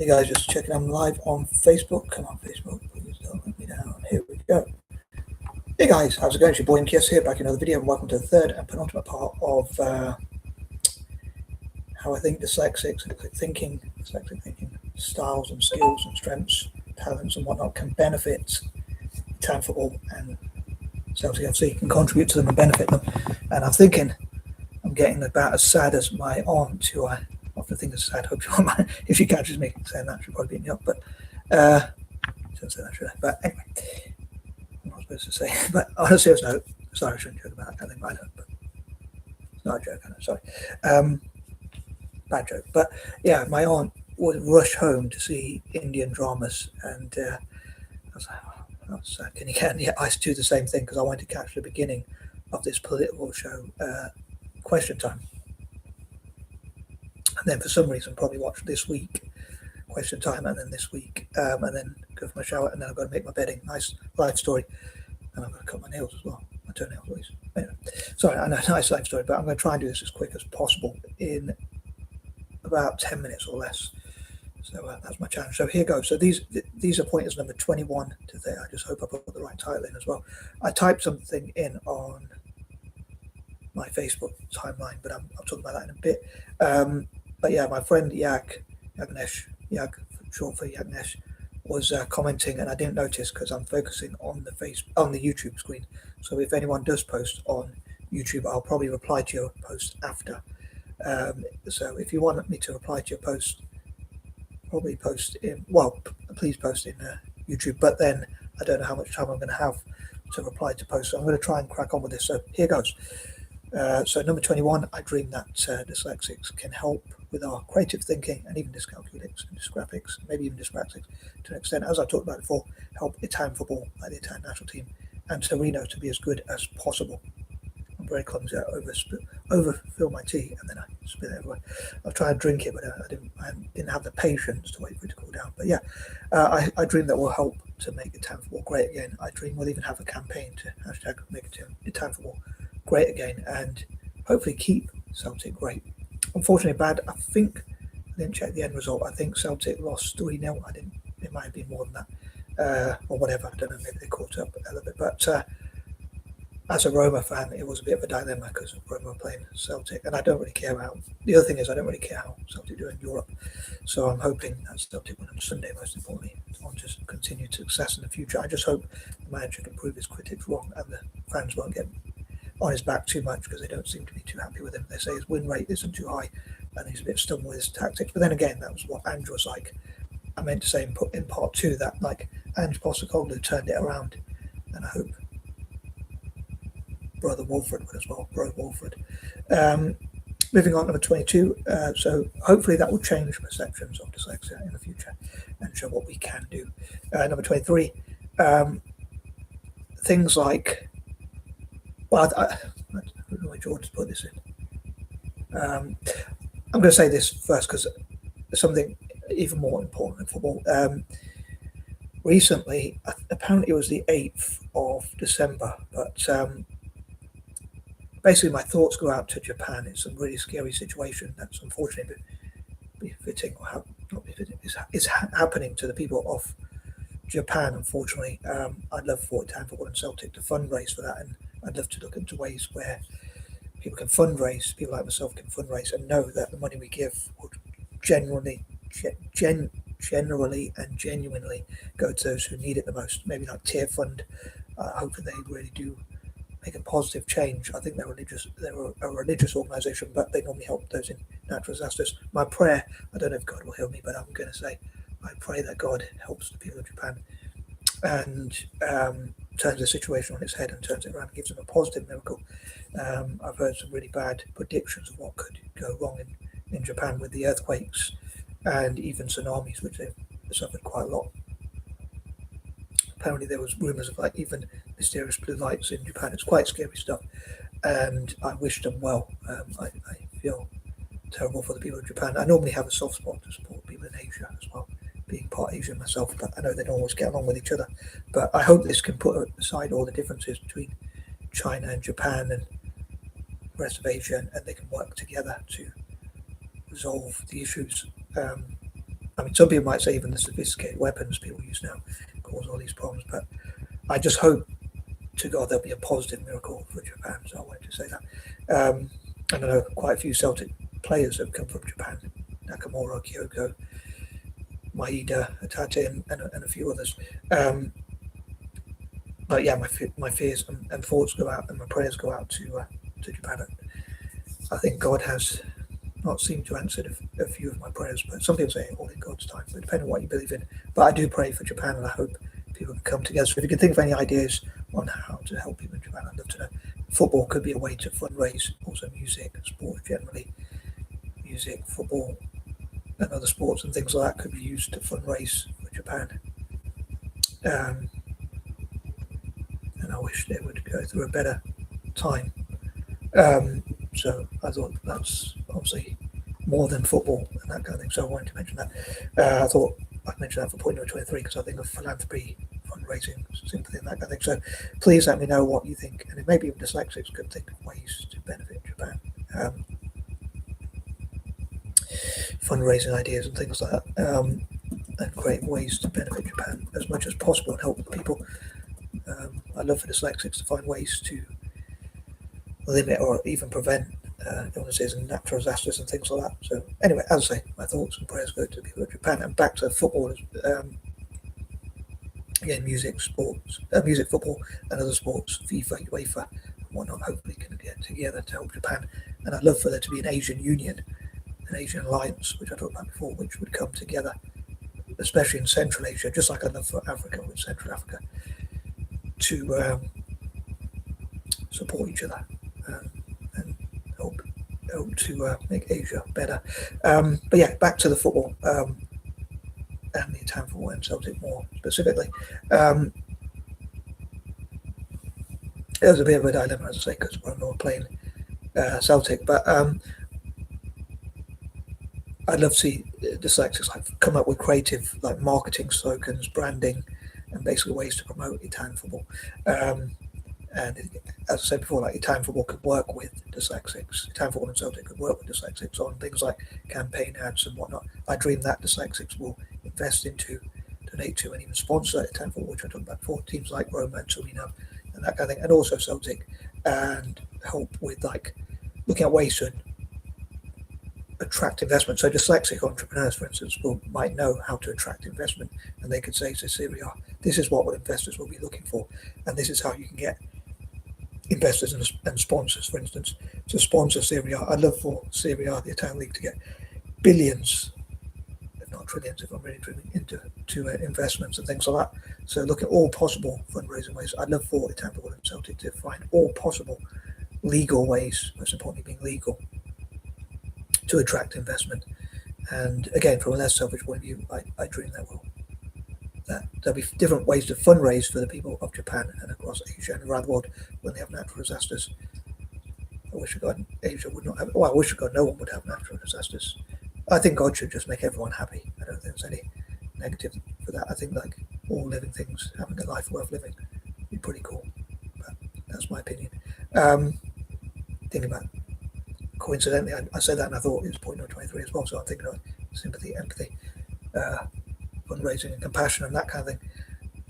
Hey guys, just checking I'm live on Facebook. Come on, Facebook, please don't let me down. Here we go. Hey guys, how's it going? It's your boy M.K.S here, back in another video, and welcome to the third and penultimate part of how I think dyslexic thinking styles and skills and strengths, talents and whatnot can benefit Italian football and Celtic FC, can contribute to them and benefit them. And I'm thinking I'm getting about as sad as my aunt, who I often think is sad. Hope you won't mind if she catches me saying that. She'll probably beat me up, but shouldn't say that, should I? But anyway, I'm not supposed to say. But on a serious note, sorry, I shouldn't joke about that kind of thing. I don't, but it's not a joke. I know, sorry, bad joke. But yeah, my aunt would rush home to see Indian dramas, and I was like, oh, sad. Can you get? And yeah, I do the same thing because I wanted to catch the beginning of this political show, Question Time. And then for some reason probably watch this week Question Time, and then this week and then go for my shower, and then I've got to make my bedding. Nice life story. And I've got to cut my nails as well, my toenails at least. Anyway, sorry, I know, nice life story, but I'm going to try and do this as quick as possible in about 10 minutes or less. So that's my challenge. So here goes. So these are pointers number 21 to 30. I just hope I put the right title in as well. I typed something in on my Facebook timeline, but I'll talk about that in a bit. But yeah, my friend Yagnesh, short for Yagnesh, was commenting, and I didn't notice because I'm focusing on the YouTube screen. So if anyone does post on YouTube, I'll probably reply to your post after. So if you want me to reply to your post, probably post in, well, please post in YouTube. But then I don't know how much time I'm going to have to reply to posts. So I'm going to try and crack on with this. So here goes. So number 21, I dream that dyslexics can help with our creative thinking and even dyscalculics and dysgraphics, maybe even dyspraxics to an extent, as I talked about before, help Italian football, like the Italian national team, and Torino to be as good as possible. I'm very clumsy. I overfill my tea and then I spill it everywhere. I'll try and drink it, but I didn't have the patience to wait for it to cool down. But yeah, I dream that will help to make Italian football great again. I dream we'll even have a campaign to hashtag make Italian football great again, and hopefully keep Celtic great. Unfortunately bad, I think, I didn't check the end result, I think Celtic lost 3-0. It might have been more than that, or whatever, I don't know, maybe they caught up a little bit. But as a Roma fan, it was a bit of a dilemma because Roma were playing Celtic, and I don't really care how, the other thing is I don't really care how Celtic do in Europe. So I'm hoping that Celtic win on Sunday, most importantly, on just continued success in the future. I just hope the manager can prove his critics wrong and the fans won't get on his back too much, because they don't seem to be too happy with him. They say his win rate isn't too high and he's a bit stubborn with his tactics. But then again, that was what Andrew was like. I meant to say in part 2 that like Ange Postecoglou turned it around, and I hope brother Wolfred would as well. Bro Wolfred. Moving on, number 22. So hopefully that will change perceptions of dyslexia in the future and show what we can do. Number 23. Things like, well, I don't know which order to put this in. I'm going to say this first because there's something even more important in football. Recently, apparently it was the 8th of December, but basically my thoughts go out to Japan. It's a really scary situation that's unfortunately befitting, or not befitting, is happening to the people of Japan, unfortunately. I'd love for Italian football and Celtic to fundraise for that, and I'd love to look into ways where people can fundraise, people like myself can fundraise, and know that the money we give would generally and genuinely go to those who need it the most. Maybe like Tier Fund. Hopefully they really do make a positive change. I think they're a religious organisation, but they normally help those in natural disasters. My prayer, I don't know if God will heal me, but I'm going to say I pray that God helps the people of Japan and turns the situation on its head and turns it around and gives them a positive miracle. I've heard some really bad predictions of what could go wrong in Japan with the earthquakes and even tsunamis, which they've suffered quite a lot. Apparently there was rumours of like even mysterious blue lights in Japan. It's quite scary stuff, and I wish them well. I feel terrible for the people of Japan. I normally have a soft spot to support people in Asia as well, being part Asian myself, but I know they don't always get along with each other. But I hope this can put aside all the differences between China and Japan and the rest of Asia, and they can work together to resolve the issues. I mean, some people might say even the sophisticated weapons people use now cause all these problems, but I just hope to God there'll be a positive miracle for Japan. So I wanted to say that. And I know quite a few Celtic players have come from Japan: Nakamura, Kyoko, Maeda, Atate, and a few others. But yeah, my fears and thoughts go out, and my prayers go out to Japan. I think God has not seemed to answer a few of my prayers, but some people say all in God's time, but depending on what you believe in. But I do pray for Japan, and I hope people can come together. So if you can think of any ideas on how to help people in Japan, I'd love to know. Football could be a way to fundraise, also music, sports generally. Music, football, and other sports and things like that could be used to fundraise for Japan. And I wish they would go through a better time. So I thought that's obviously more than football and that kind of thing. So I wanted to mention that. I thought I'd mention that for point number 23 because I think of philanthropy, fundraising, sympathy, and that kind of thing. So please let me know what you think, and maybe even dyslexics could think of ways to benefit Japan. Fundraising ideas and things like that, and create ways to benefit Japan as much as possible and help people. I'd love for dyslexics to find ways to limit or even prevent illnesses and natural disasters and things like that. So anyway, as I say, my thoughts and prayers go to people of Japan. And back to football, again, music, football, and other sports, FIFA, UEFA, and whatnot, hopefully can get together to help Japan. And I'd love for there to be an Asian Union, an Asian alliance, which I talked about before, which would come together, especially in Central Asia, just like I'd love for Africa with Central Africa, to support each other and help to make Asia better. But yeah, back to the football and the Italian football and Celtic more specifically. It was a bit of a dilemma, as I say, because we're not playing Celtic, but I'd love to see dyslexics like come up with creative like marketing slogans, branding, and basically ways to promote Italian football. And as I said before, like Italian football could work with dyslexics. Italian football and Celtic could work with dyslexics on things like campaign ads and whatnot. I dream that dyslexics will invest into, donate to, and even sponsor Italian football, which I talked about before. Teams like Roma and Torino and that kind of thing, and also Celtic, and help with like looking at ways to attract investment. So dyslexic entrepreneurs, for instance, might know how to attract investment, and they could say to Serie A, this is what investors will be looking for, and this is how you can get investors and sponsors, for instance, to sponsor Serie A. I'd love for Serie A, the Italian league, to get billions, if not trillions, if I'm really dreaming, into investments and things like that. So look at all possible fundraising ways. I'd love for Italian football and Celtic to find all possible legal ways, most importantly being legal, to attract investment. And again, from a less selfish point of view, I dream that there'll be different ways to fundraise for the people of Japan and across Asia and around the world when they have natural disasters. I wish to God Asia would not have, I wish to God no one would have natural disasters. I think God should just make everyone happy. I don't think there's any negative for that. I think like all living things having a life worth living would be pretty cool. But that's my opinion. Thinking about, coincidentally, I said that and I thought it was point number 23 as well. So I'm thinking of sympathy, empathy, fundraising and compassion and that kind of thing.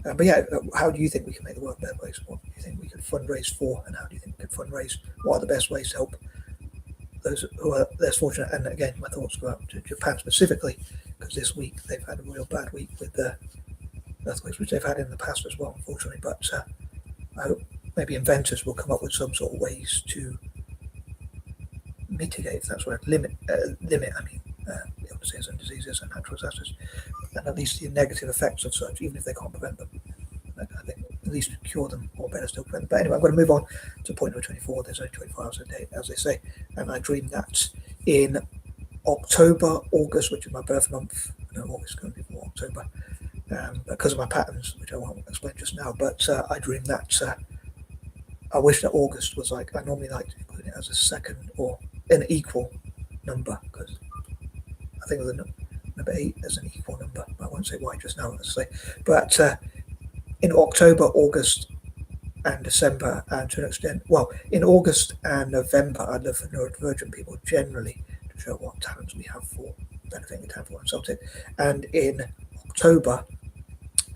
But yeah, how do you think we can make the world a better place? What do you think we could fundraise for, and how do you think we could fundraise? What are the best ways to help those who are less fortunate? And again, my thoughts go out to Japan specifically, because this week they've had a real bad week with the earthquakes, which they've had in the past as well, unfortunately. But I hope maybe inventors will come up with some sort of ways to mitigate, if that's right, limit illnesses and diseases and natural disasters, and at least the negative effects of such, even if they can't prevent them. I think at least cure them, or better still prevent them. But anyway, I'm going to move on to point number 24. There's only 24 hours a day, as they say, and I dream that in October, August, which is my birth month. No, August is going to be before October, because of my patterns, which I won't explain just now. But I dream that I wish that August was like, I normally like to include it as a second or an equal number, because I think of the number 8 as an equal number. I won't say why just now, let's say. But in October, August, and December, and to an extent, well, in August and November, I'd love for neurodivergent people generally to show what talents we have for benefiting Italian football and Celtic. And in October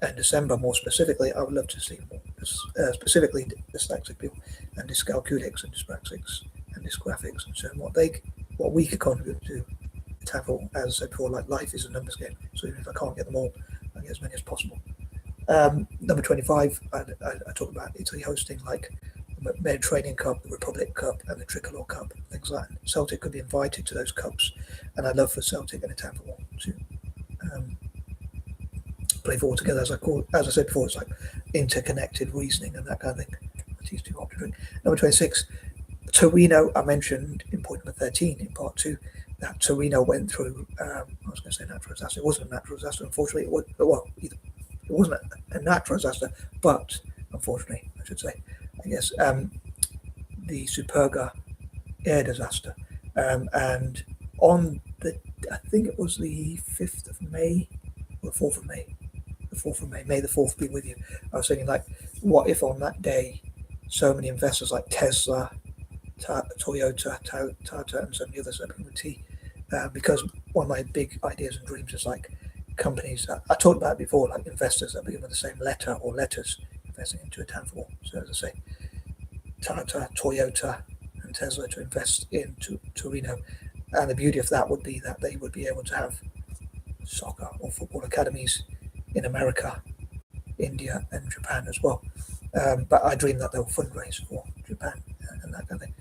and December, more specifically, I would love to see more, specifically dyslexic people and dyscalculics and dyspraxics and dysgraphics and so on, what we could contribute to Italian football. As I said before, like life is a numbers game, so even if I can't get them all, I get as many as possible. Number 25, I talk about Italy hosting like the Mediterranean Cup, the Republic Cup, and the Tricolor Cup, things like that. Celtic could be invited to those cups, and I'd love for Celtic and Italian football to play football together. As I said before, it's like interconnected reasoning and that kind of thing. I teach too hard to drink. Number 26, Torino. I mentioned in point number 13 in part 2 that Torino went through. I was going to say natural disaster. It wasn't a natural disaster, unfortunately. It wasn't a natural disaster, but unfortunately, I should say, I guess, the Superga air disaster. And on I think it was the 5th of May, or the 4th of May, May the 4th be with you. I was thinking, like, what if on that day so many investors like Tesla, Toyota, Tata, and so many others are with T, because one of my big ideas and dreams is like companies, I talked about it before, like investors that begin with the same letter or letters investing into Italian football. So as I say, Tata, Toyota, and Tesla to invest into Torino. And the beauty of that would be that they would be able to have soccer or football academies in America, India, and Japan as well. But I dream that they'll fundraise for Japan and that kind of thing.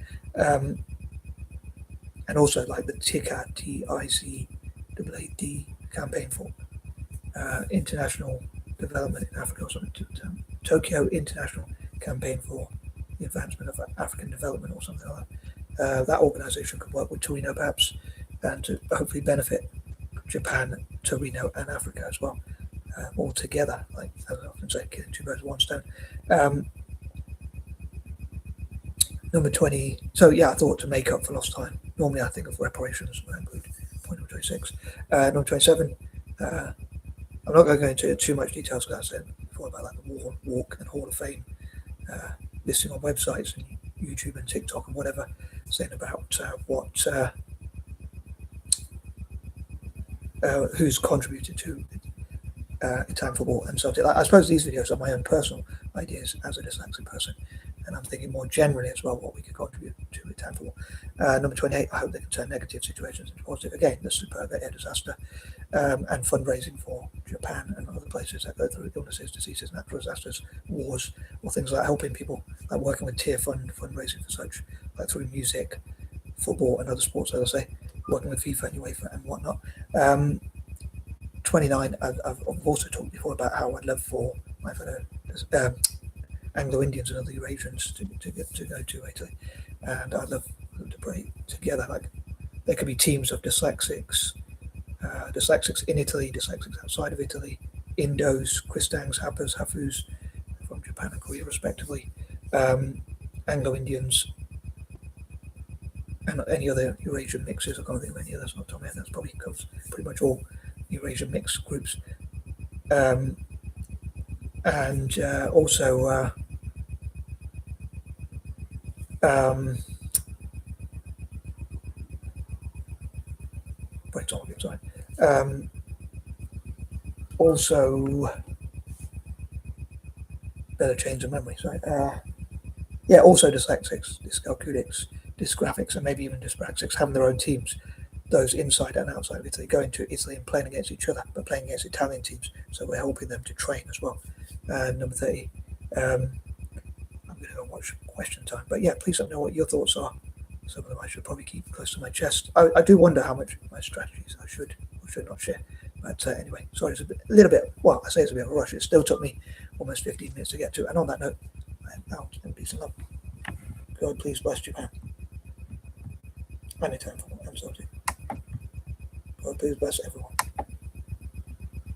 And also like the TICAD, TICAD campaign for international development in Africa, or something. Tokyo International Campaign for the Advancement of African Development, or something like that. That organisation could work with Torino perhaps, and to hopefully benefit Japan, Torino, and Africa as well, all together. Like as I often say, killing two birds with one stone. Number 20. So yeah, I thought to make up for lost time. Normally I think of reparations, and I include point number 26. Number 27. I'm not going to go into too much details, because I said before about like the Walk and Hall of Fame listing on websites and YouTube and TikTok and whatever, saying about who's contributed to Italian football and Celtic. I suppose these videos are my own personal ideas as a dyslexic person, and I'm thinking more generally as well what we could contribute to Italian football. Number 28, I hope they can turn negative situations into positive. Again, the Superga air disaster, and fundraising for Japan and other places that go through illnesses, diseases, natural disasters, wars, or things like helping people, like working with tier fundraising for such, like through music, football, and other sports, as I say, working with FIFA and UEFA and whatnot. 29, I've also talked before about how I'd love for my fellow Anglo-Indians and other Eurasians to go to Italy, and I'd love them to play together. Like there could be teams of dyslexics, dyslexics in Italy, dyslexics outside of Italy, Indos, Kristangs, Hapas, Hafus from Japan and Korea respectively, Anglo-Indians, and any other Eurasian mixes. I can't think of any others off the top of my head. That's probably covers pretty much all Eurasian mixed groups. And also also better change of memory. Sorry. Yeah, also dyslexics, dyscalculics, dysgraphics, and maybe even dyspraxics having their own teams, those inside and outside of Italy, going to Italy and playing against each other, but playing against Italian teams. So we're helping them to train as well. Number 30. I'm going to go watch question time. But yeah, please let me know what your thoughts are. Some of them I should probably keep close to my chest. I do wonder how much of my strategies I should or should not share. But anyway, sorry, it's a little bit, well, I say it's a bit of a rush. It still took me almost 15 minutes to get to. And on that note, I am out in peace and love. God, please bless Japan. And Italian football and Celtic. God, please bless everyone.